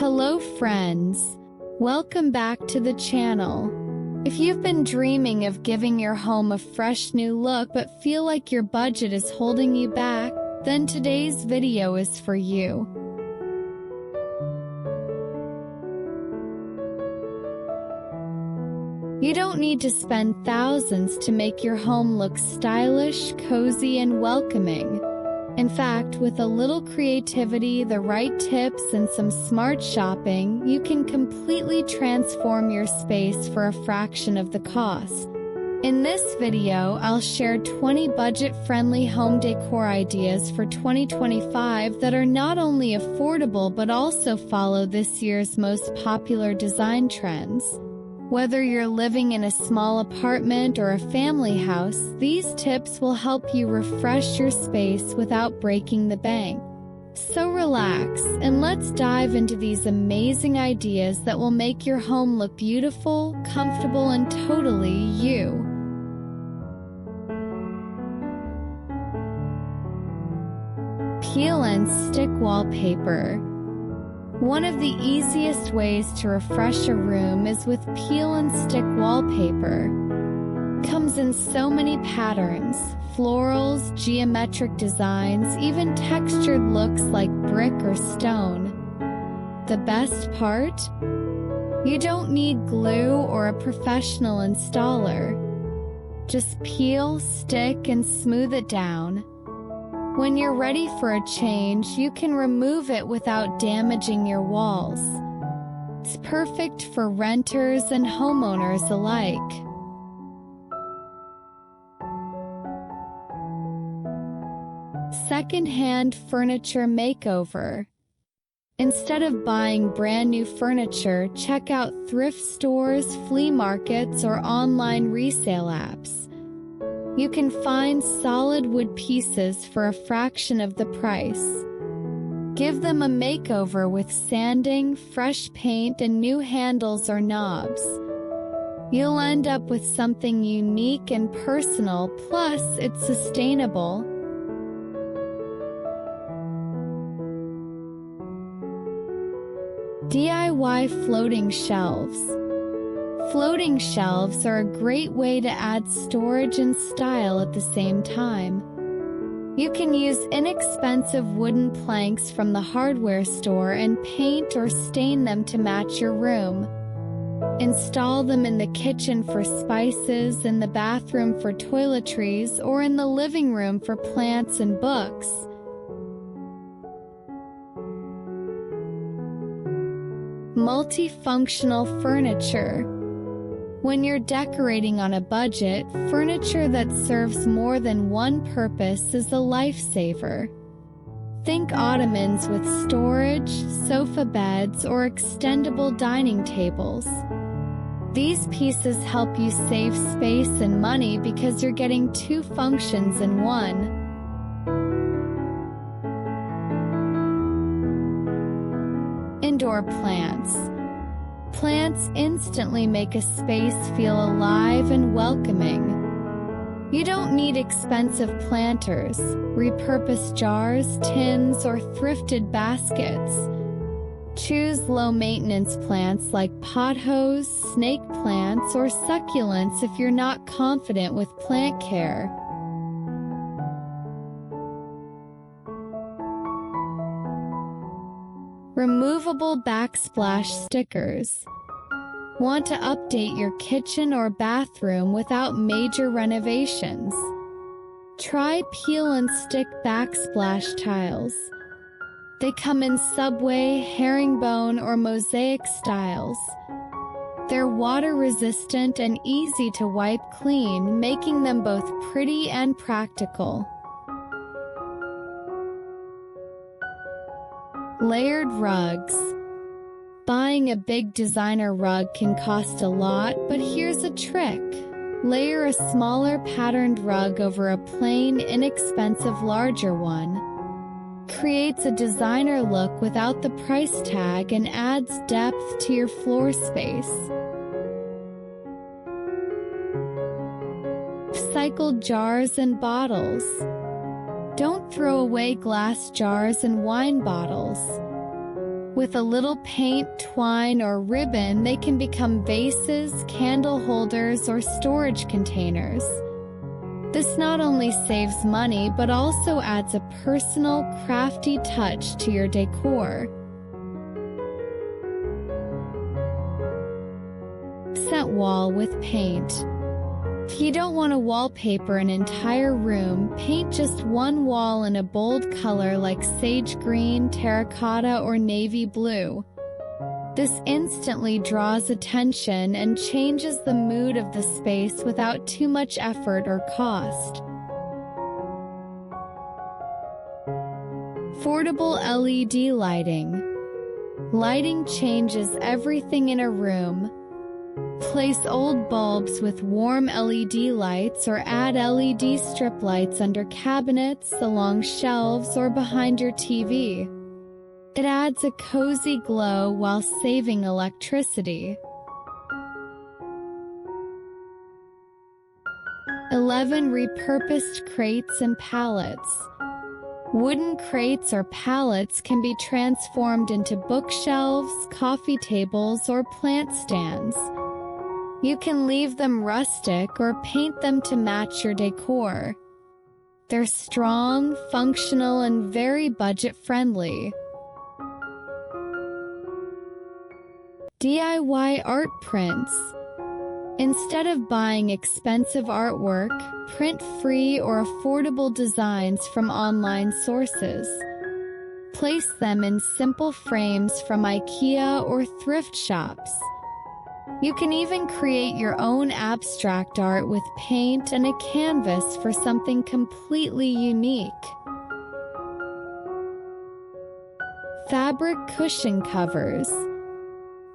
Hello friends, welcome back to the channel. If you've been dreaming of giving your home a fresh new look but feel like your budget is holding you back, then today's video is for you. You don't need to spend thousands to make your home look stylish, cozy, and welcoming. In fact, with a little creativity, the right tips, and some smart shopping, you can completely transform your space for a fraction of the cost. In this video, I'll share 20 budget-friendly home decor ideas for 2025 that are not only affordable but also follow this year's most popular design trends. Whether you're living in a small apartment or a family house, these tips will help you refresh your space without breaking the bank. So relax, and let's dive into these amazing ideas that will make your home look beautiful, comfortable, and totally you. Peel and stick wallpaper. One of the easiest ways to refresh a room is with peel and stick wallpaper. Comes in so many patterns, florals, geometric designs, even textured looks like brick or stone. The best part? You don't need glue or a professional installer. Just peel, stick, and smooth it down. When you're ready for a change, you can remove it without damaging your walls. It's perfect for renters and homeowners alike. Second-hand furniture makeover. Instead of buying brand new furniture, check out thrift stores, flea markets, or online resale apps. You can find solid wood pieces for a fraction of the price. Give them a makeover with sanding, fresh paint, and new handles or knobs. You'll end up with something unique and personal, plus it's sustainable. DIY floating shelves. Floating shelves are a great way to add storage and style at the same time. You can use inexpensive wooden planks from the hardware store and paint or stain them to match your room. Install them in the kitchen for spices, in the bathroom for toiletries, or in the living room for plants and books. Multifunctional furniture. When you're decorating on a budget, furniture that serves more than one purpose is a lifesaver. Think ottomans with storage, sofa beds, or extendable dining tables. These pieces help you save space and money because you're getting two functions in one. Indoor plants. Plants instantly make a space feel alive and welcoming. You don't need expensive planters, repurposed jars, tins, or thrifted baskets. Choose low-maintenance plants like pothos, snake plants, or succulents if you're not confident with plant care. Removable backsplash stickers. Want to update your kitchen or bathroom without major renovations? Try peel and stick backsplash tiles. They come in subway, herringbone, or mosaic styles. They're water-resistant and easy to wipe clean, making them both pretty and practical. Layered rugs. Buying a big designer rug can cost a lot, but here's a trick. Layer a smaller patterned rug over a plain, inexpensive larger one. Creates a designer look without the price tag and adds depth to your floor space. Recycled jars and bottles. Don't throw away glass jars and wine bottles. With a little paint, twine, or ribbon, they can become vases, candle holders, or storage containers. This not only saves money, but also adds a personal, crafty touch to your decor. Accent wall with paint. If you don't want to wallpaper an entire room, paint just one wall in a bold color like sage green, terracotta, or navy blue. This instantly draws attention and changes the mood of the space without too much effort or cost. Affordable LED lighting. Lighting changes everything in a room. Place old bulbs with warm LED lights or add LED strip lights under cabinets, along shelves, or behind your TV. It adds a cozy glow while saving electricity. 11. Repurposed crates and pallets. Wooden crates or pallets can be transformed into bookshelves, coffee tables, or plant stands. You can leave them rustic or paint them to match your decor. They're strong, functional, and very budget-friendly. DIY art prints. Instead of buying expensive artwork, print free or affordable designs from online sources. Place them in simple frames from IKEA or thrift shops. You can even create your own abstract art with paint and a canvas for something completely unique. Fabric cushion covers.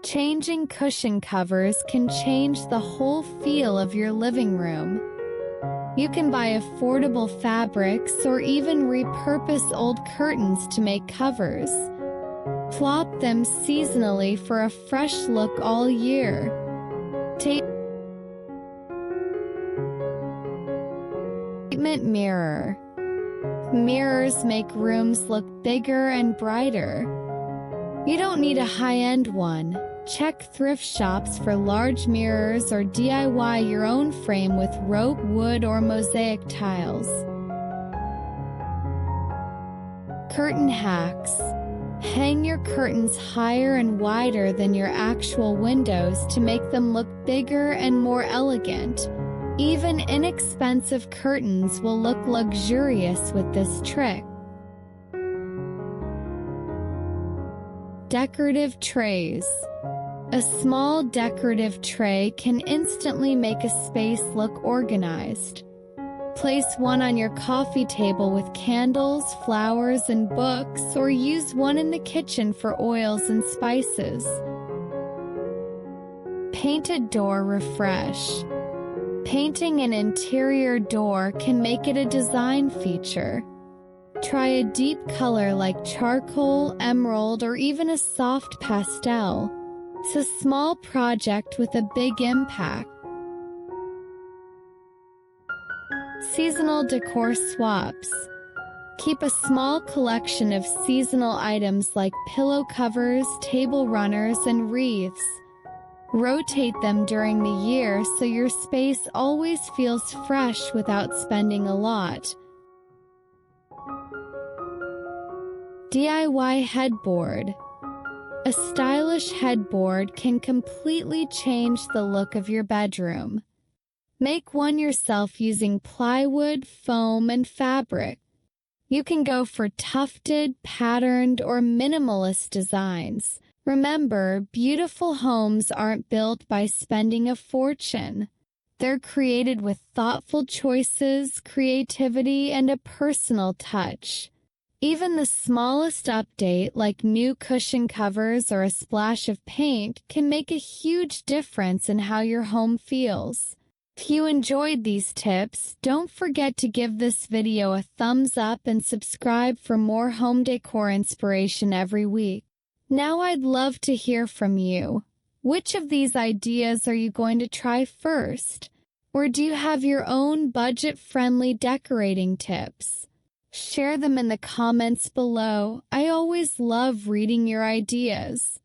Changing cushion covers can change the whole feel of your living room. You can buy affordable fabrics or even repurpose old curtains to make covers. Flop them seasonally for a fresh look all year. Treatment mirror. Mirrors make rooms look bigger and brighter. You don't need a high-end one. Check thrift shops for large mirrors or DIY your own frame with rope, wood, or mosaic tiles. Curtain hacks. Hang your curtains higher and wider than your actual windows to make them look bigger and more elegant. Even inexpensive curtains will look luxurious with this trick. Decorative trays. A small decorative tray can instantly make a space look organized. Place one on your coffee table with candles, flowers, and books, or use one in the kitchen for oils and spices. Painted door refresh. Painting an interior door can make it a design feature. Try a deep color like charcoal, emerald, or even a soft pastel. It's a small project with a big impact. Seasonal decor swaps. Keep a small collection of seasonal items like pillow covers, table runners, and wreaths. Rotate them during the year so your space always feels fresh without spending a lot. DIY headboard. A stylish headboard can completely change the look of your bedroom. Make one yourself using plywood, foam, and fabric. You can go for tufted, patterned, or minimalist designs. Remember, beautiful homes aren't built by spending a fortune. They're created with thoughtful choices, creativity, and a personal touch. Even the smallest update, like new cushion covers or a splash of paint, can make a huge difference in how your home feels. If you enjoyed these tips, don't forget to give this video a thumbs up and subscribe for more home decor inspiration every week. Now I'd love to hear from you. Which of these ideas are you going to try first? Or do you have your own budget-friendly decorating tips? Share them in the comments below. I always love reading your ideas.